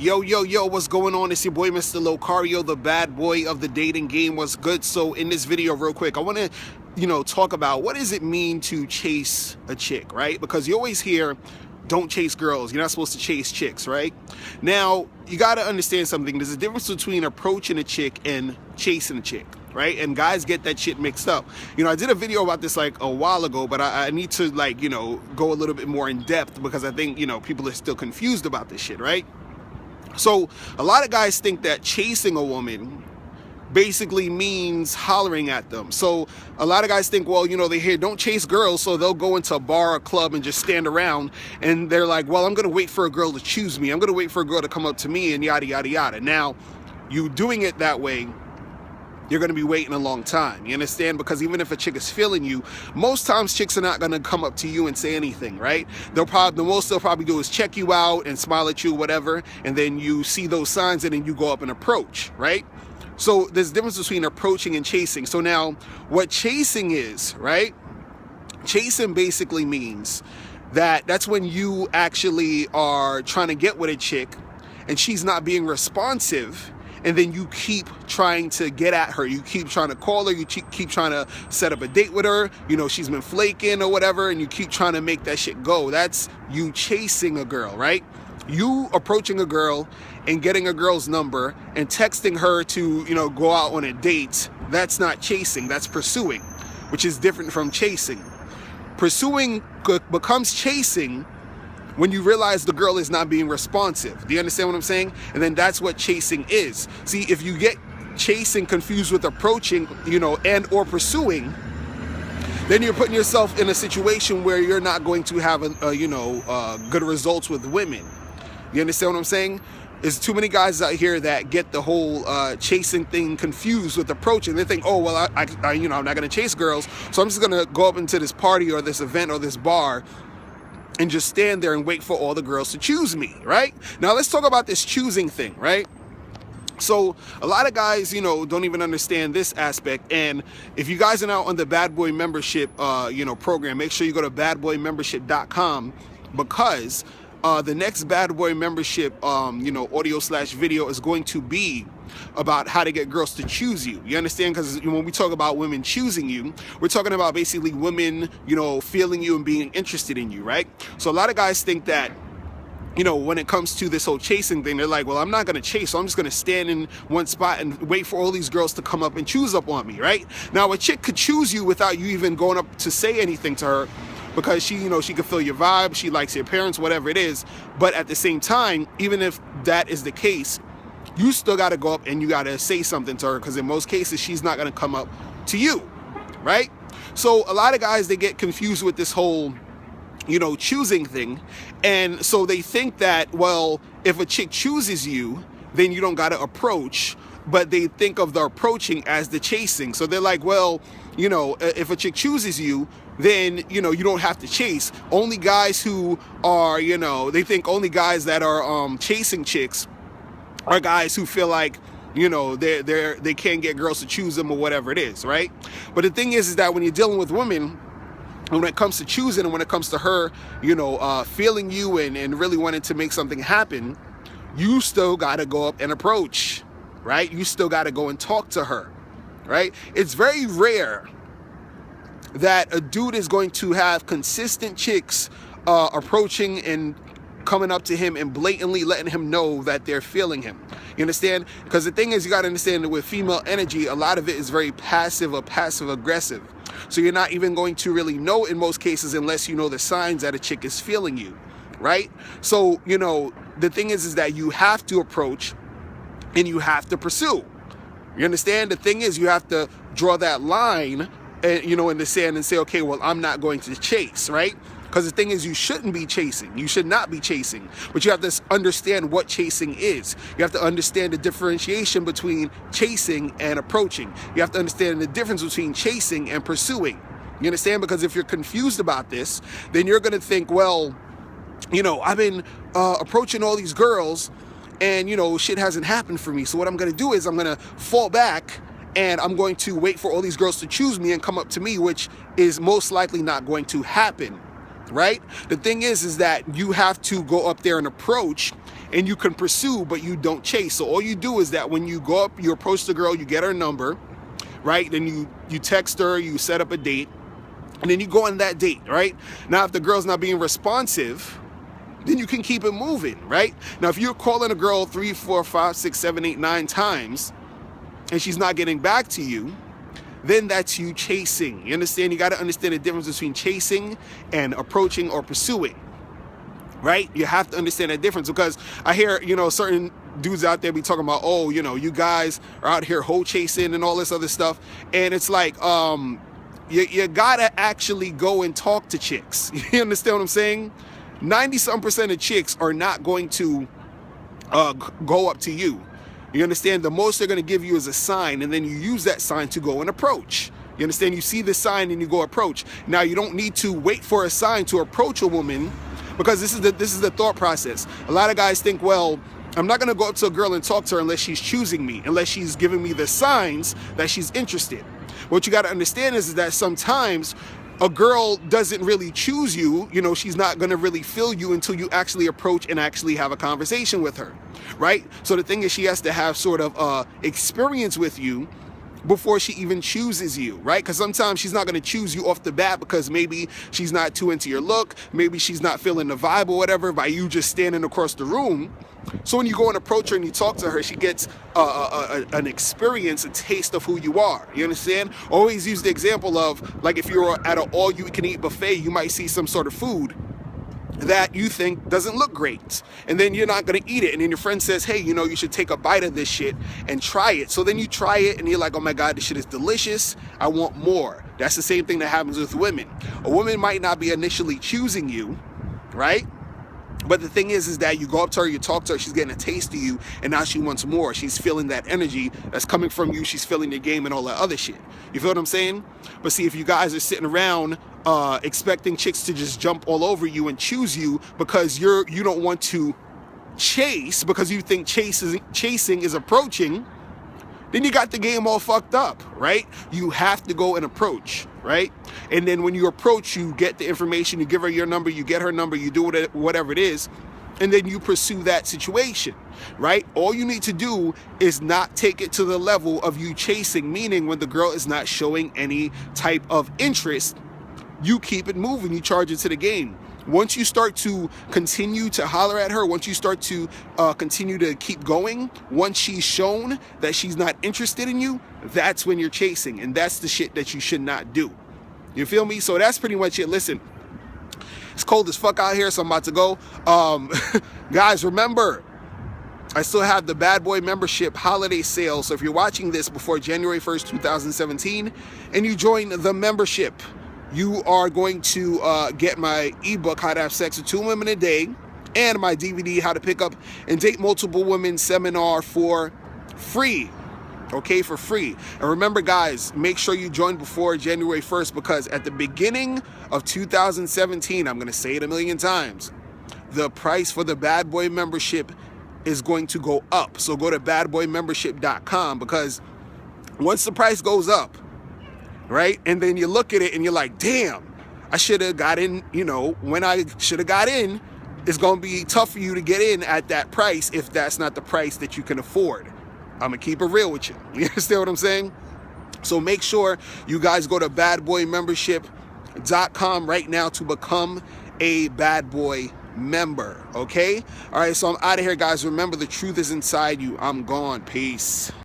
Yo, yo, yo, what's going on? It's your boy, Mr. Locario, the bad boy of the dating game. What's good? So in this video, real quick, I want to, talk about what does it mean to chase a chick, right? Because you always hear, don't chase girls. You're not supposed to chase chicks, right? Now, you got to understand something. There's a difference between approaching a chick and chasing a chick, right? And guys get that shit mixed up. I did a video about this like a while ago, but I need to go a little bit more in depth because I think, people are still confused about this shit, right? So a lot of guys think that chasing a woman basically means hollering at them. So a lot of guys think, well, they hear don't chase girls, so they'll go into a bar or club and just stand around and they're like, well, I'm gonna wait for a girl to choose me. I'm gonna wait for a girl to come up to me and yada yada yada. Now, you doing it that way, you're going to be waiting a long time. You understand? Because even if a chick is feeling you, most times chicks are not going to come up to you and say anything, right? The most they'll probably do is check you out and smile at you, whatever, and then you see those signs and then you go up and approach, right? So there's a difference between approaching and chasing. So now what chasing is, right? Chasing basically means that that's when you actually are trying to get with a chick and she's not being responsive. And then you keep trying to get at her. You keep trying to call her. You keep trying to set up a date with her. She's been flaking or whatever, and you keep trying to make that shit go. That's you chasing a girl, right? You approaching a girl and getting a girl's number and texting her to, go out on a date. That's not chasing. That's pursuing, which is different from chasing. Pursuing becomes chasing when you realize the girl is not being responsive. Do you understand what I'm saying? And then that's what chasing is. See, if you get chasing confused with approaching, and or pursuing, then you're putting yourself in a situation where you're not going to have good results with women. You understand what I'm saying? There's too many guys out here that get the whole chasing thing confused with approaching. They think, oh, well, I'm not going to chase girls, so I'm just going to go up into this party or this event or this bar and just stand there and wait for all the girls to choose me, right? Now, let's talk about this choosing thing, right? So a lot of guys, don't even understand this aspect. And if you guys are now on the Bad Boy membership, program, make sure you go to badboymembership.com because the next Bad Boy membership, audio/video is going to be about how to get girls to choose you. You understand? Because when we talk about women choosing you, we're talking about basically women, feeling you and being interested in you, right? So a lot of guys think that, when it comes to this whole chasing thing, they're like, well, I'm not going to chase, so I'm just going to stand in one spot and wait for all these girls to come up and choose up on me, right? Now, a chick could choose you without you even going up to say anything to her because she can feel your vibe, she likes your appearance, whatever it is. But at the same time, even if that is the case, you still got to go up and you got to say something to her because in most cases, she's not going to come up to you, right? So a lot of guys, they get confused with this whole, choosing thing. And so they think that, well, if a chick chooses you, then you don't got to approach, but they think of the approaching as the chasing. So they're like, well, if a chick chooses you, then, you don't have to chase. Only guys who are, they think only guys that are chasing chicks are guys who feel like, they can't get girls to choose them or whatever it is, right? But the thing is that when you're dealing with women, when it comes to choosing and when it comes to her, feeling you and really wanting to make something happen, you still got to go up and approach, right? You still got to go and talk to her, right? It's very rare that a dude is going to have consistent chicks approaching and coming up to him and blatantly letting him know that they're feeling him. You understand? Because the thing is, you got to understand that with female energy, a lot of it is very passive or passive aggressive. So you're not even going to really know in most cases unless you know the signs that a chick is feeling you, right? So, the thing is that you have to approach and you have to pursue. You understand? The thing is, you have to draw that line, in the sand and say, okay, well, I'm not going to chase, right? Because the thing is, you shouldn't be chasing. You should not be chasing. But you have to understand what chasing is. You have to understand the differentiation between chasing and approaching. You have to understand the difference between chasing and pursuing. You understand? Because if you're confused about this, then you're going to think, well, I've been approaching all these girls and, shit hasn't happened for me. So what I'm going to do is I'm going to fall back and I'm going to wait for all these girls to choose me and come up to me, which is most likely not going to happen. right? The thing is that you have to go up there and approach, and you can pursue, but you don't chase. So all you do is that when you go up, you approach the girl, you get her number, right? Then you text her, you set up a date, and then you go on that date, right? Now, if the girl's not being responsive, then you can keep it moving, right? Now, if you're calling a girl 3, 4, 5, 6, 7, 8, 9 times, and she's not getting back to you, then that's you chasing. You understand? You got to understand the difference between chasing and approaching or pursuing, right? You have to understand that difference, because I hear, certain dudes out there be talking about, oh, you guys are out here hoe chasing and all this other stuff. And it's like, you got to actually go and talk to chicks. You understand what I'm saying? 90-some% of chicks are not going to go up to you. You understand? The most they're going to give you is a sign, and then you use that sign to go and approach. You understand? You see the sign and you go approach. Now, you don't need to wait for a sign to approach a woman, because this is the thought process. A lot of guys think, well, I'm not going to go up to a girl and talk to her unless she's choosing me, unless she's giving me the signs that she's interested. What you got to understand is that sometimes a girl doesn't really choose you. She's not going to really feel you until you actually approach and actually have a conversation with her, right? So the thing is, she has to have sort of experience with you before she even chooses you, right? Because sometimes she's not going to choose you off the bat, because maybe she's not too into your look, maybe she's not feeling the vibe or whatever by you just standing across the room. So when you go and approach her and you talk to her, she gets an experience, a taste of who you are. You understand? Always use the example of, like, if you're at an all-you-can-eat buffet, you might see some sort of food that you think doesn't look great, and then you're not going to eat it, and then your friend says, hey, you should take a bite of this shit and try it. So then you try it and you're like, oh my God, this shit is delicious, I want more. That's the same thing that happens with women. A woman might not be initially choosing you, right? But the thing is that you go up to her, you talk to her, she's getting a taste of you, and now she wants more. She's feeling that energy that's coming from you. She's feeling your game and all that other shit. You feel what I'm saying? But see, if you guys are sitting around expecting chicks to just jump all over you and choose you because you don't want to chase, because you think chasing is approaching, then you got the game all fucked up, right? You have to go and approach, right? And then when you approach, you get the information, you give her your number, you get her number, you do whatever it is, and then you pursue that situation, right? All you need to do is not take it to the level of you chasing, meaning when the girl is not showing any type of interest, you keep it moving, you charge it to the game. Once you start to continue to holler at her, once you start to continue to keep going, once she's shown that she's not interested in you, that's when you're chasing. And that's the shit that you should not do. You feel me? So that's pretty much it. Listen, it's cold as fuck out here, so I'm about to go. Guys, remember, I still have the Bad Boy membership holiday sale. So if you're watching this before January 1st, 2017, and you join the membership, you are going to get my ebook, How to Have Sex with 2 Women a Day, and my DVD, How to Pick Up and Date Multiple Women seminar for free. Okay, for free. And remember, guys, make sure you join before January 1st, because at the beginning of 2017, I'm going to say it a million times, the price for the Bad Boy membership is going to go up. So go to badboymembership.com, because once the price goes up, right? And then you look at it and you're like, damn, I should have got in, when I should have got in, it's going to be tough for you to get in at that price if that's not the price that you can afford. I'm going to keep it real with you. You understand what I'm saying? So make sure you guys go to badboymembership.com right now to become a Bad Boy member, okay? All right, so I'm out of here, guys. Remember, the truth is inside you. I'm gone. Peace.